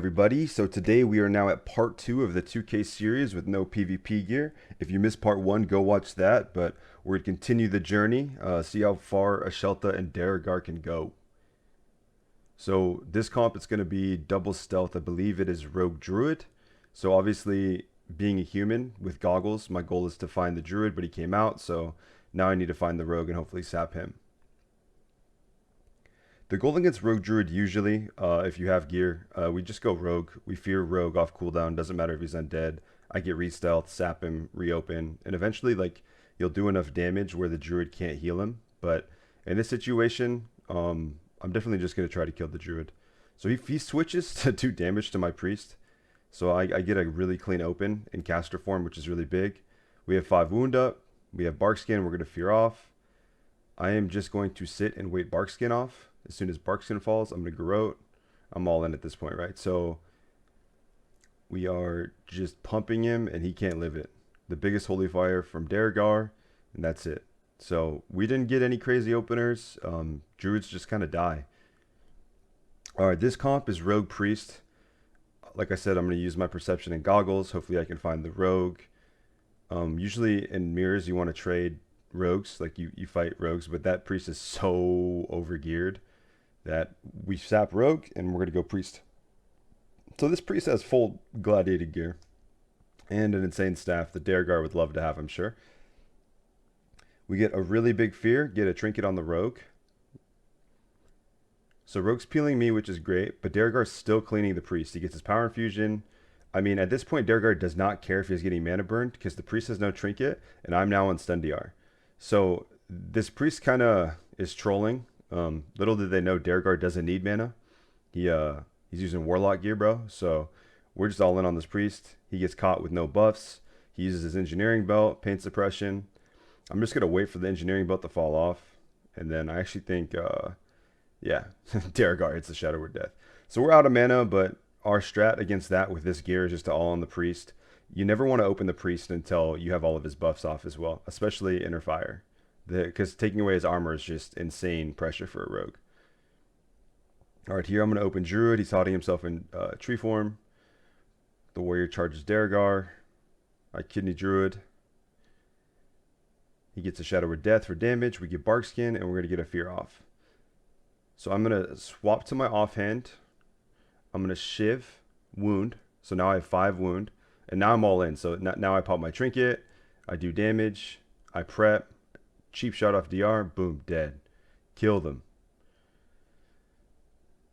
everybody. So today we are now at part 2 of the 2K series with no PvP gear. If you missed part 1, go watch that, but we're going to continue the journey, see how far Ashelta and Daragar can go. So this comp is going to be double stealth. I believe it is Rogue Druid. So obviously, being a human with goggles, my goal is to find the Druid, but he came out, so now I need to find the Rogue and hopefully sap him. The goal against Rogue Druid usually, if you have gear, we just go Rogue. We fear Rogue off cooldown, doesn't matter if he's undead. I get re-stealth, sap him, reopen, and eventually like you'll do enough damage where the Druid can't heal him. But in this situation, I'm definitely just going to try to kill the Druid. So he switches to 2 damage to my Priest. So I get a really clean open in caster form, which is really big. We have 5 wound up. We have Barkskin, we're going to fear off. I am just going to sit and wait Barkskin off. As soon as Barkskin falls, I'm going to garrote. I'm all in at this point, right? So we are just pumping him, and he can't live it. The biggest holy fire from Daragar, and that's it. So we didn't get any crazy openers. Druids just kind of die. All right, this comp is Rogue Priest. Like I said, I'm going to use my perception and goggles. Hopefully I can find the Rogue. Usually in mirrors, you want to trade rogues. Like you fight rogues, but that Priest is so overgeared that we sap Rogue and we're going to go Priest. So this Priest has full gladiator gear and an insane staff that Daragar would love to have, I'm sure. We get a really big fear, get a trinket on the Rogue. So Rogue's peeling me, which is great, but Daragar's still cleaning the Priest. He gets his power infusion. I mean, at this point, Daragar does not care if he's getting mana burned because the Priest has no trinket, and I'm now on stun DR. So this Priest kind of is trolling. Little did they know Daragar doesn't need mana. He's using Warlock gear, bro. So we're just all in on this Priest. He gets caught with no buffs. He uses his engineering belt, pain suppression. I'm just gonna wait for the engineering belt to fall off, and then I actually think, yeah, Daragar hits the Shadow Word Death. So we're out of mana, but our strat against that with this gear is just to all on the Priest. You never want to open the Priest until you have all of his buffs off as well, especially Inner Fire. Because taking away his armor is just insane pressure for a Rogue. Alright, here I'm going to open Druid. He's hiding himself in tree form. The Warrior charges Daragar. I kidney Druid. He gets a Shadow Word Death for damage. We get Barkskin, and we're going to get a Fear off. So I'm going to swap to my offhand. I'm going to Shiv, Wound. So now I have 5 wound. And now I'm all in. So now I pop my trinket. I do damage. I prep. Cheap shot off DR, boom, dead. Kill them.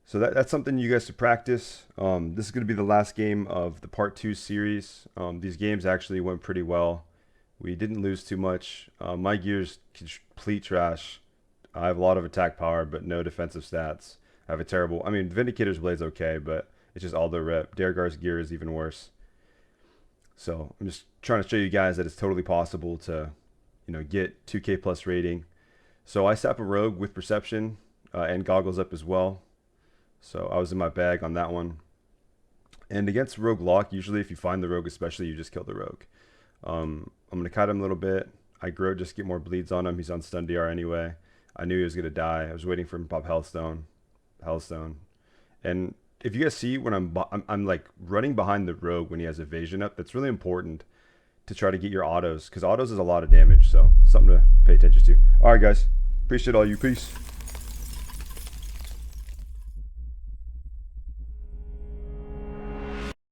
So that's something you guys to practice. This is going to be the last game of the part 2 series. These games actually went pretty well. We didn't lose too much. My gear's complete trash. I have a lot of attack power, but no defensive stats. I have a terrible... I mean, Vindicator's Blade's okay, but it's just all the rep. Daragar's gear is even worse. So I'm just trying to show you guys that it's totally possible to... get 2K plus rating. So I sap a Rogue with perception and goggles up as well. So I was in my bag on that one. And against Rogue Lock, usually if you find the Rogue especially, you just kill the Rogue. I'm going to cut him a little bit. I grow just get more bleeds on him. He's on stun DR anyway. I knew he was going to die. I was waiting for him to pop Hellstone. And if you guys see when I'm like running behind the Rogue when he has evasion up, that's really important to try to get your autos, because autos is a lot of damage, so something to pay attention to. All right, guys, appreciate all you. Peace.